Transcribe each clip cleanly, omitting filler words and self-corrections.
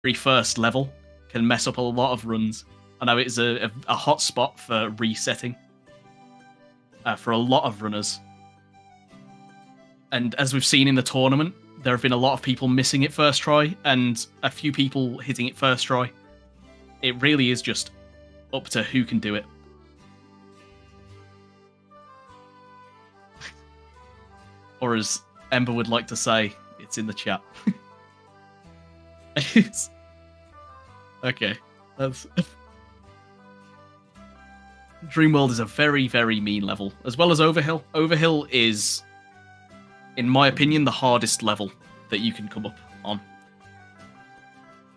very first level can mess up a lot of runs. I know it's a hot spot for resetting for a lot of runners. And as we've seen in the tournament, there have been a lot of people missing it first try and a few people hitting it first try. It really is just up to who can do it. Or as Ember would like to say, it's in the chat. Okay. That's... Dreamworld is a very, very mean level, as well as Overhill. Overhill is, in my opinion, the hardest level that you can come up on.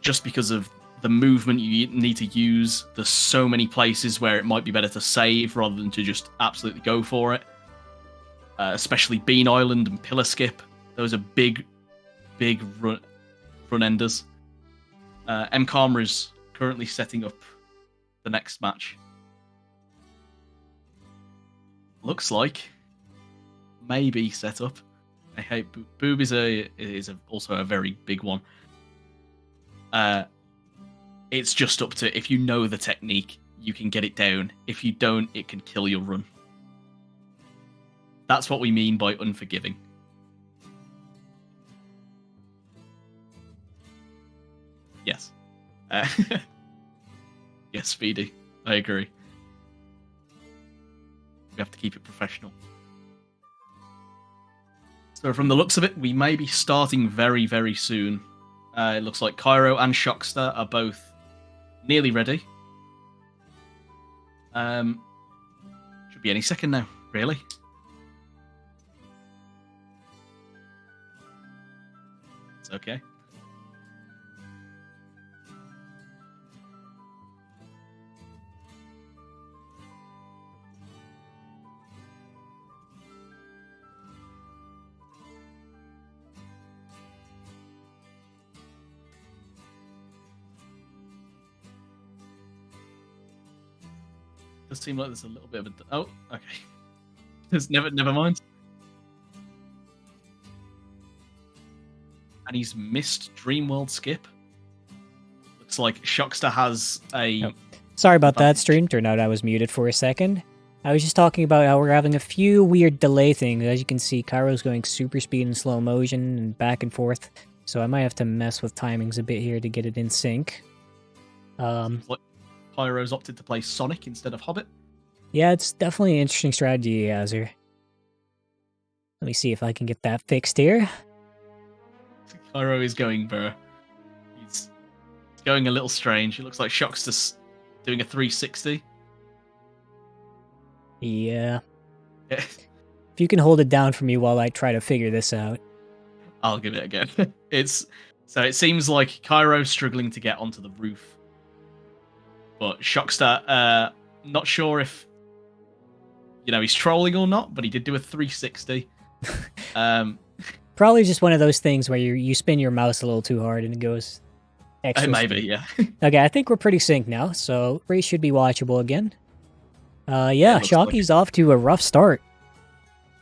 Just because of the movement you need to use. There's so many places where it might be better to save rather than to just absolutely go for it. Especially Bean Island and Pillar Skip. Those are big run enders. M-Karma is currently setting up the next match. Looks like maybe set up. I hate Boob is also a very big one. It's just up to, if you know the technique, you can get it down. If you don't, it can kill your run. That's what we mean by unforgiving. Yes. Yes, Speedy. I agree. We have to keep it professional. So from the looks of it, we may be starting very, very soon. It looks like Kyro and Shockster are both nearly ready. Should be any second now, really. It's okay. Does seem like there's a little bit of a... Oh, okay. There's never mind. And he's missed Dreamworld skip. Looks like Shockster has a... Oh. Sorry about that, stream. Turned out I was muted for a second. I was just talking about how we're having a few weird delay things. As you can see, Kyro's going super speed and slow motion and back and forth. So I might have to mess with timings a bit here to get it in sync. Kyro's opted to play Sonic instead of Hobbit. Yeah, it's definitely an interesting strategy he has here. Let me see if I can get that fixed here. Kyro is going burr. He's going a little strange. It looks like Shockster's doing a 360. Yeah. If you can hold it down for me while I try to figure this out. I'll give it again. So it seems like Kyro's struggling to get onto the roof. But Shockster, not sure if he's trolling or not, but he did do a 360. Probably just one of those things where you spin your mouse a little too hard and it goes extra maybe, speed. yeah. Okay, I think we're pretty synced now, so race should be watchable again. Yeah, Shocky's off to a rough start.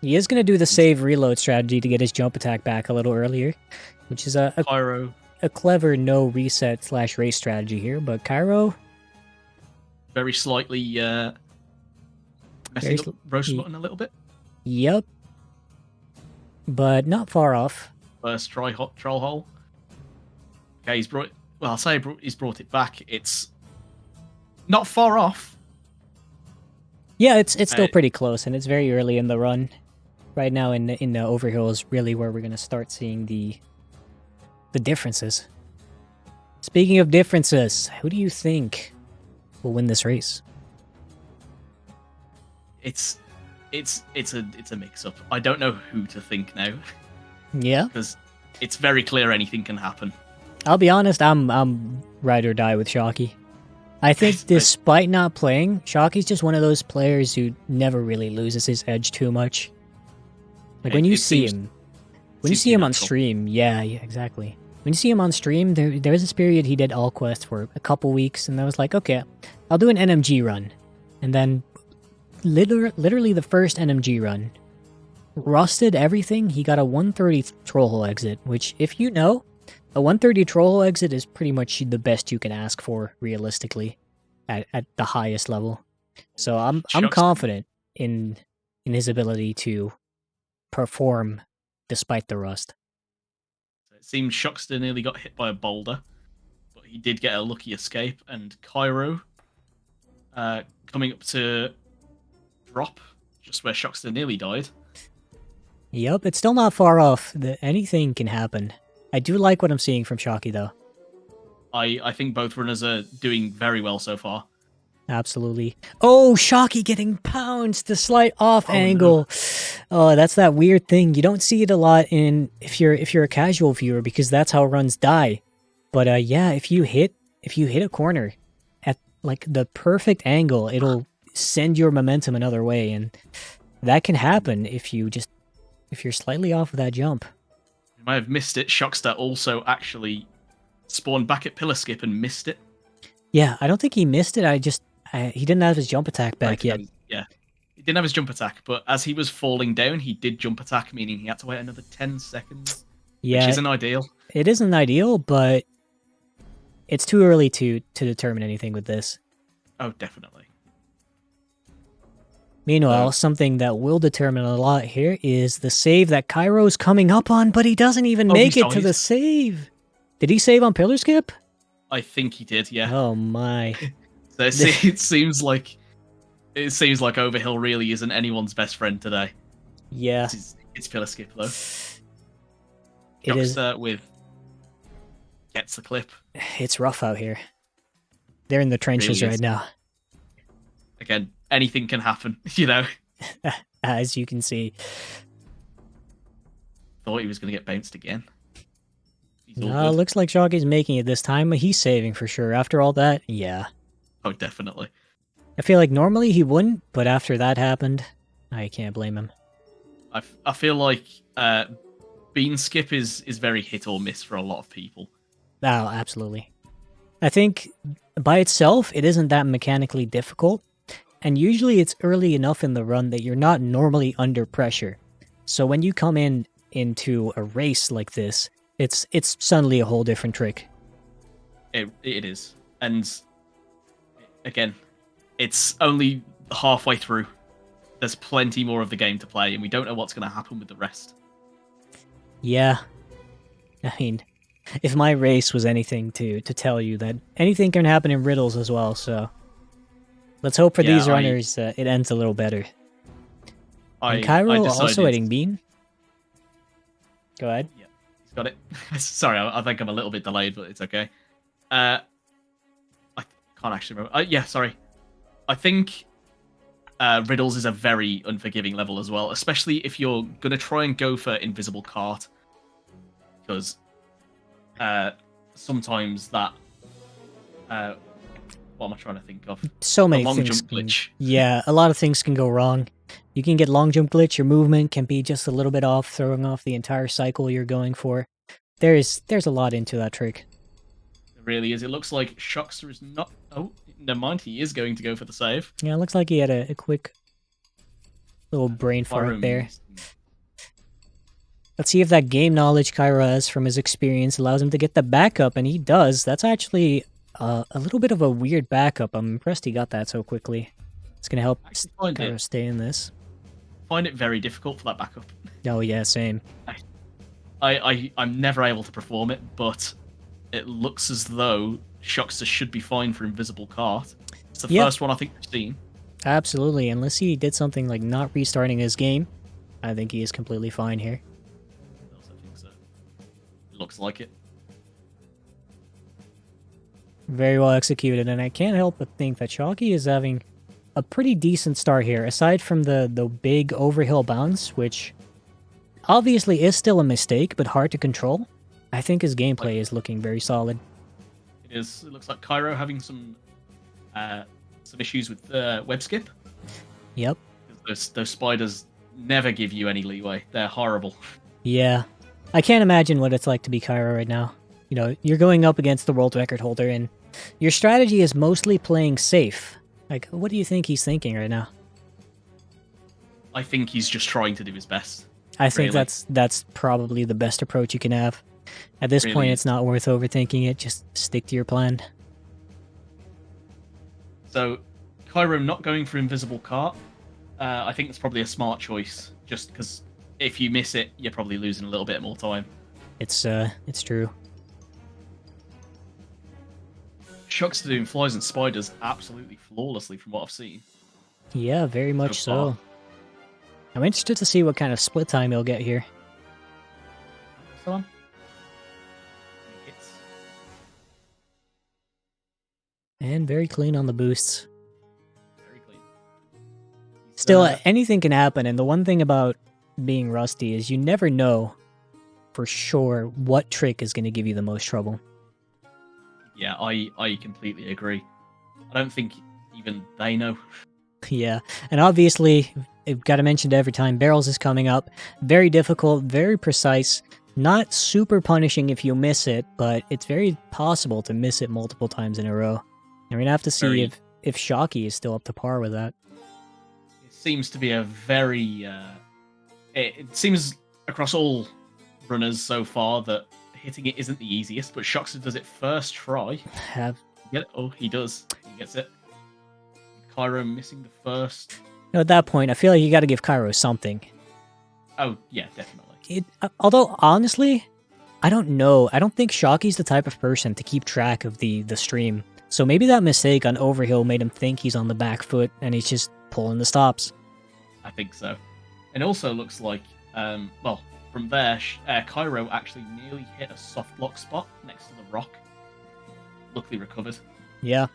He is going to do the save reload strategy to get his jump attack back a little earlier, which is a clever no reset / race strategy here, but Kyro... very slightly messing up Roast Button a little bit. Yep. But not far off. First try hot troll hole. Okay, he's brought it back. It's not far off. Yeah, it's still pretty close, and it's very early in the run. Right now in the Overhill is really where we're gonna start seeing the differences. Speaking of differences, who do you think will win this race? It's a mix-up. I don't know who to think now. Yeah, because it's very clear anything can happen. I'll be honest, I'm ride or die with Shocky. I think despite not playing, Shocky's just one of those players who never really loses his edge too much. Like when you see him on stream, yeah, exactly. When you see him on stream, there was this period he did All Quest for a couple weeks, and I was like, okay, I'll do an NMG run. And then, literally the first NMG run, rusted everything, he got a 130 troll hole exit, which, if you know, A 130 troll exit is pretty much the best you can ask for realistically at the highest level. So I'm Shockster- confident in his ability to perform despite the rust. It seemed Shockster nearly got hit by a boulder, but he did get a lucky escape. And Kyro coming up to drop just where Shockster nearly died. Yep, it's still not far off. Anything can happen. I do like what I'm seeing from Shocky, though. I think both runners are doing very well so far. Absolutely. Oh, Shocky getting pounced, the slight off angle. No. Oh, that's that weird thing. You don't see it a lot if you're a casual viewer because that's how runs die. But yeah, if you hit a corner at like the perfect angle, it'll send your momentum another way, and that can happen if you're slightly off of that jump. You might have missed it. Shockster also actually spawned back at pillar skip and missed it. Yeah, I don't think he missed it. He didn't have his jump attack back yet. Yeah, he didn't have his jump attack, but as he was falling down, he did jump attack, meaning he had to wait another 10 seconds. Yeah, which isn't ideal. It isn't ideal, but it's too early to determine anything with this. Oh, definitely. Meanwhile, something that will determine a lot here is the save that Kyro's coming up on, but he doesn't even make it to the save. Did he save on pillar skip? I think he did, yeah. Oh my. So it seems like Overhill really isn't anyone's best friend today. Yeah. It's pillar skip though. It is. With gets the clip. It's rough out here. They're in the trenches really right now. Again, anything can happen, you know. As you can see. Thought he was going to get bounced again. No, looks like Shocky's making it this time. He's saving for sure. After all that, yeah. Oh, definitely. I feel like normally he wouldn't, but after that happened, I can't blame him. I feel like bean skip is very hit or miss for a lot of people. Oh, absolutely. I think by itself, it isn't that mechanically difficult, and usually it's early enough in the run that you're not normally under pressure. So when you come into a race like this, it's suddenly a whole different trick. It is. And again, it's only halfway through. There's plenty more of the game to play, and we don't know what's going to happen with the rest. Yeah. I mean, if my race was anything to tell you, that anything can happen in riddles as well, so let's hope for these runners it ends a little better. And Kyro also hitting bean. Go ahead. Yeah, he's got it. Sorry, I think I'm a little bit delayed, but it's okay. I can't actually remember. Yeah, sorry. I think riddles is a very unforgiving level as well, especially if you're going to try and go for invisible cart. Because sometimes that... what am I trying to think of? So many long things. Jump glitch. Yeah, a lot of things can go wrong. You can get long jump glitch, your movement can be just a little bit off, throwing off the entire cycle you're going for. There's a lot into that trick. It really is. It looks like Shockster is not... Oh, never mind. He is going to go for the save. Yeah, it looks like he had a quick little brain fart there. Let's see if that game knowledge Kyro has from his experience allows him to get the backup, and he does. That's actually a little bit of a weird backup. I'm impressed he got that so quickly. It's going to help Kyro stay in this. Find it very difficult for that backup. Oh yeah, same. I'm never able to perform it, but it looks as though Shockster should be fine for invisible cart. It's the first one I think we've seen. Absolutely, unless he did something like not restarting his game, I think he is completely fine here. I also think so. It looks like it. Very well executed, and I can't help but think that Shocky is having a pretty decent start here, aside from the big overhill bounce, which obviously is still a mistake, but hard to control. I think his gameplay is looking very solid. It is. It looks like Kyro having some issues with web skip. Yep. Those spiders never give you any leeway. They're horrible. Yeah. I can't imagine what it's like to be Kyro right now. You know, you're going up against the world record holder, and your strategy is mostly playing safe. Like, what do you think he's thinking right now? I think he's just trying to do his best. I think that's probably the best approach you can have. At this Really point, is. it's not worth overthinking it. Just stick to your plan. So, Kyro not going for invisible cart. I think that's probably a smart choice, just because if you miss it, you're probably losing a little bit more time. It's true. Shockster doing flies and spiders absolutely flawlessly from what I've seen. Yeah, very much So so. I'm interested to see what kind of split time he'll get here. So on. Hits. And very clean on the boosts. Very clean. Still, anything can happen, and the one thing about being rusty is you never know for sure what trick is going to give you the most trouble. Yeah, I completely agree. I don't think even they know. Yeah, and obviously, I've got to mention it every time, barrels is coming up. Very difficult, very precise, not super punishing if you miss it, but it's very possible to miss it multiple times in a row. And we're going to have to see if Shocky is still up to par with that. It seems to be a very... it seems across all runners so far that hitting it isn't the easiest, but Shockster does it first try. Get it? Oh, he does. He gets it. Kyro missing the first. At that point, I feel like you got to give Kyro something. Oh, yeah, definitely. Although, honestly, I don't know. I don't think Shocky's the type of person to keep track of the stream. So maybe that mistake on Overhill made him think he's on the back foot and he's just pulling the stops. I think so. And also looks like, well, from there, Kyro actually nearly hit a soft lock spot next to the rock. Luckily recovered. Yeah.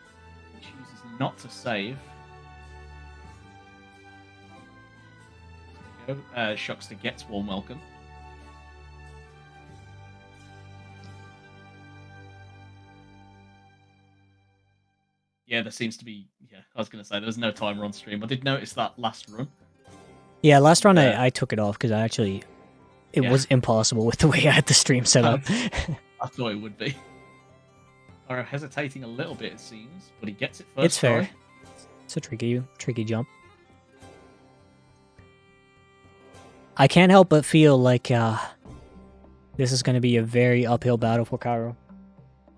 He chooses not to save. There we go. Shockster gets warm welcome. Yeah, there seems to be... Yeah, I was going to say, there's no timer on stream. I did notice that last run. Yeah, last run I took it off because it was impossible with the way I had the stream set up. I thought it would be. Kyro hesitating a little bit, it seems, but he gets it first. It's fair. It's a tricky jump. I can't help but feel like this is going to be a very uphill battle for Kyro.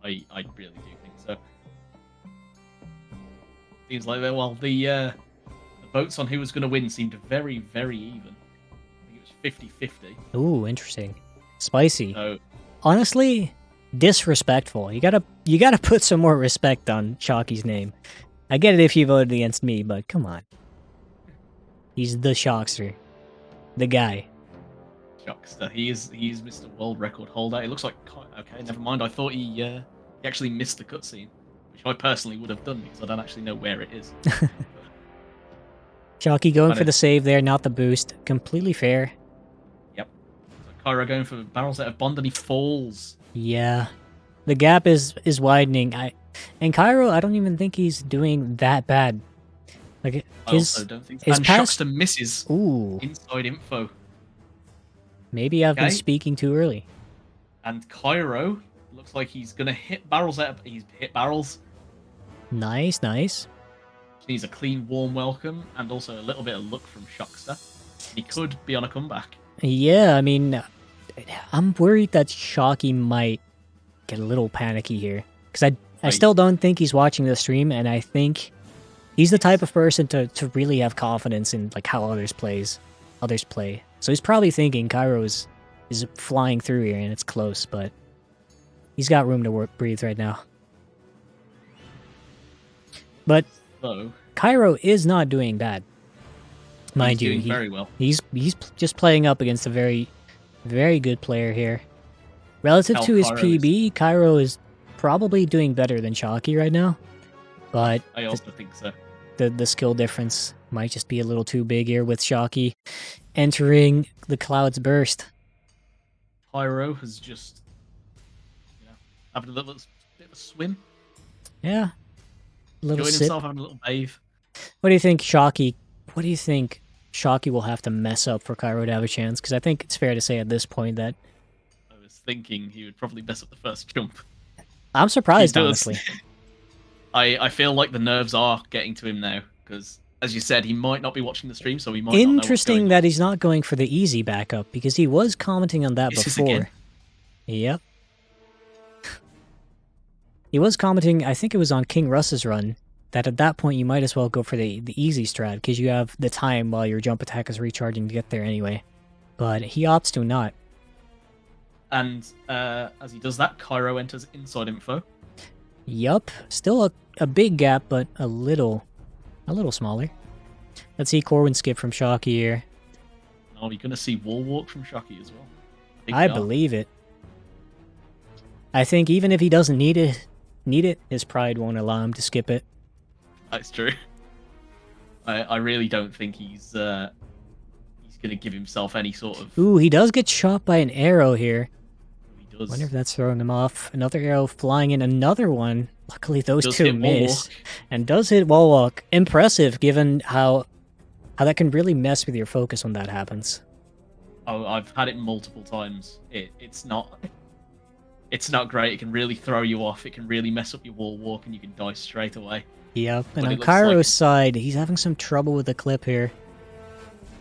I really do think so. Seems like the votes on who was going to win seemed very, very even. I think it was 50-50. Ooh, interesting. Spicy. So, honestly, disrespectful. You gotta put some more respect on Shocky's name. I get it if you voted against me, but come on. He's the Shockster. The guy. Shockster. He's Mr. World Record holder. It looks like... Okay, never mind. I thought he actually missed the cutscene, which I personally would have done because I don't actually know where it is. Shocky going for the save there, not the boost. Completely fair. Yep. So Kyro going for barrels out of bond and he falls. Yeah. The gap is widening. And Kyro, I don't even think he's doing that bad. Like I also don't think so. And Shockster misses. Ooh. Inside info. Maybe I've been speaking too early. And Kyro looks like he's gonna hit barrels out of... He's hit barrels. Nice. Needs a clean, warm welcome, and also a little bit of luck from Shockster. He could be on a comeback. Yeah, I mean, I'm worried that Shocky might get a little panicky here. Because I still don't think he's watching the stream, and I think he's the type of person to really have confidence in like how others play. So he's probably thinking Kyro is flying through here, and it's close, but he's got room to breathe right now. But Kyro is not doing bad, mind you. He's doing very well. He's just playing up against a very, very good player here. Relative to his PB, Kyro is probably doing better than Shocky right now. But I also think so. The skill difference might just be a little too big here with Shocky entering the Cloud's Burst. Kyro has just having a little bit of a swim. Yeah. Little enjoying sip. himself, having a little bathe. What do you think Shocky will have to mess up for Kyro to have a chance? Because I think it's fair to say at this point that... I was thinking he would probably mess up the first jump. I'm surprised, honestly. I feel like the nerves are getting to him now, because, as you said, he might not be watching the stream, so he might Interesting that he's not going for the easy backup, because he was commenting on that This before. Again. Yep. He was commenting, I think it was on King Russ's run, that at that point you might as well go for the easy strat, because you have the time while your jump attack is recharging to get there anyway. But he opts to not. And as he does that, Kyro enters inside info. Yup. Still a big gap, but a little smaller. Let's see Corwin skip from Shocky here. Are we going to see wall walk from Shocky as well? I believe it. I think even if he doesn't need it, his pride won't allow him to skip it. That's true. I really don't think he's going to give himself any sort of... Ooh, he does get shot by an arrow here. He does. Wonder if that's throwing him off. Another arrow flying in, another one. Luckily those two miss. And does hit wall walk. Impressive given how that can really mess with your focus when that happens. Oh, I've had it multiple times. It's not great. It can really throw you off. It can really mess up your wall walk, and you can die straight away. Yep, and on Kyro's side, he's having some trouble with the clip here.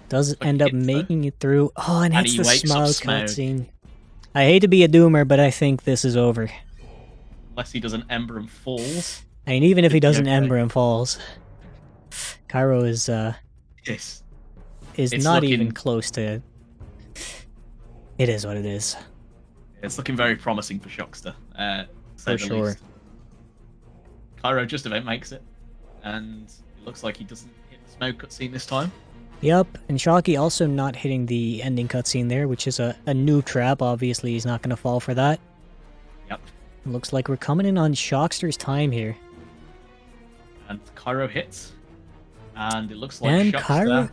Does end up making it through. Oh, and hits the Smaug cutscene. I hate to be a doomer, but I think this is over. Unless he does an Ember and falls. And even if he does an Ember and falls, Kyro is not even close to... It is what it is. It's looking very promising for Shockster. For sure. Least. Kyro just about makes it. And it looks like he doesn't hit the smoke cutscene this time. Yep, and Shocky also not hitting the ending cutscene there, which is a new trap. Obviously, he's not going to fall for that. Yep. Looks like we're coming in on Shockster's time here. And Kyro hits. And it looks like and Shockster...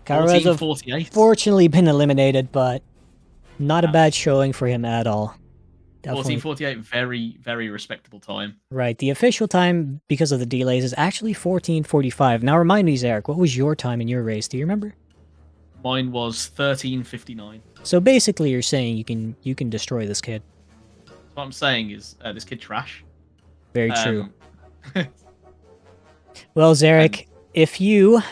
Kyro has unfortunately been eliminated, but not a bad showing for him at all. 14:48, very, very respectable time. Right, the official time, because of the delays, is actually 14:45. Now remind me, Zarek, what was your time in your race? Do you remember? Mine was 13:59. So basically you're saying you can destroy this kid. What I'm saying is, this kid trash. Very true. Well, Zarek, if you're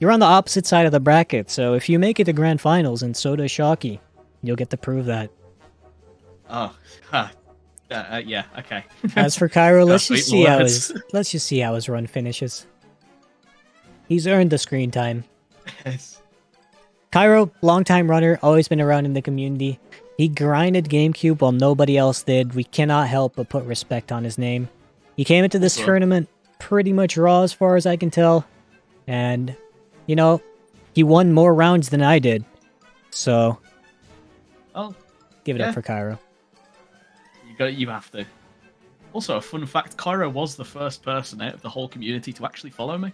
on the opposite side of the bracket, so if you make it to Grand Finals, and so does Shocky, you'll get to prove that. Oh, yeah, okay. As for Kyro, let's just see how his run finishes. He's earned the screen time. Yes. Kyro, long-time runner, always been around in the community. He grinded GameCube while nobody else did. We cannot help but put respect on his name. He came into this tournament pretty much raw as far as I can tell. And, you know, he won more rounds than I did. So, give it up for Kyro. You have to. Also, a fun fact, Kyro was the first person out of the whole community to actually follow me.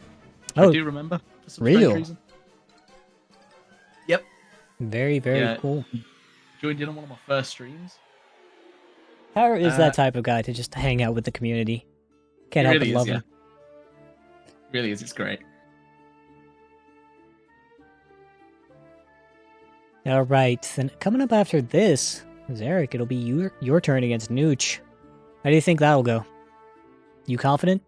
I do remember. For some strange reason. Yep. Very, very cool. Joined in on one of my first streams. Kyro is that type of guy to just hang out with the community. Can't help but love him. Really is, it's great. Alright, then coming up after this, Zarek, it'll be your turn against Nooch. How do you think that'll go? You confident?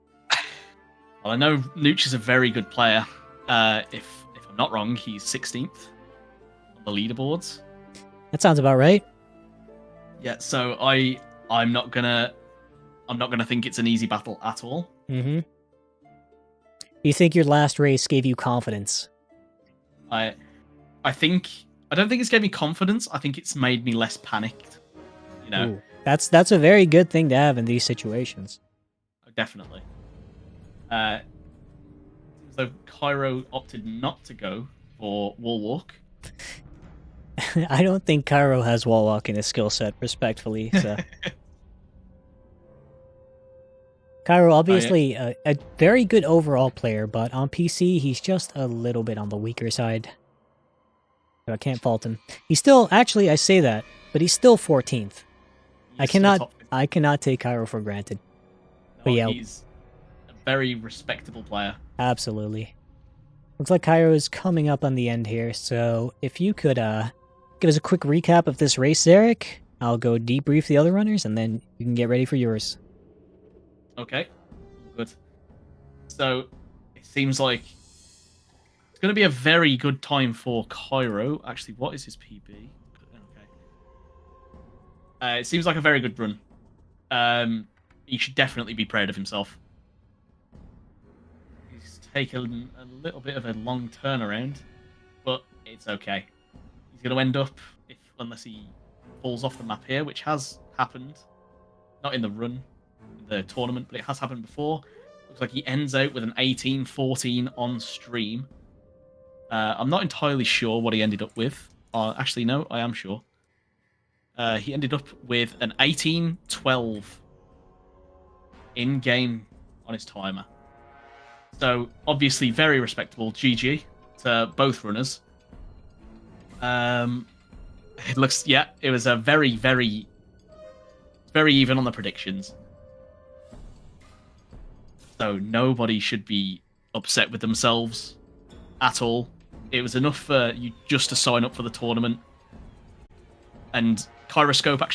Well, I know Nooch is a very good player. If I'm not wrong, he's 16th on the leaderboards. That sounds about right. Yeah, so I'm not gonna think it's an easy battle at all. Mm-hmm. You think your last race gave you confidence? I don't think it's gave me confidence. I think it's made me less panicked. You know, ooh, that's a very good thing to have in these situations. Definitely. So Kyro opted not to go for wall walk. I don't think Kyro has wall walk in his skill set, respectfully. So. Kyro, obviously a very good overall player, but on PC, he's just a little bit on the weaker side. So I can't fault him. He's still, actually, I say that, but he's still 14th. I cannot take Kyro for granted. But yeah, he's a very respectable player. Absolutely. Looks like Kyro is coming up on the end here, so if you could give us a quick recap of this race, Zarek, I'll go debrief the other runners, and then you can get ready for yours. Okay, good. So, it seems like it's going to be a very good time for Kyro. Actually, what is his PB? Okay. It seems like a very good run. he should definitely be proud of himself. He's taken a little bit of a long turnaround, but it's okay. He's going to end up, unless he falls off the map here, which has happened. Not in the run, the tournament, but it has happened before. Looks like he ends out with an 18-14 on stream. I'm not entirely sure what he ended up with. Actually, no, I am sure. He ended up with an 18-12 in-game on his timer. So, obviously, very respectable. GG to both runners. It looks, yeah, it was a very, very even on the predictions. So, nobody should be upset with themselves at all. It was enough for you just to sign up for the tournament. And Kyroscope actually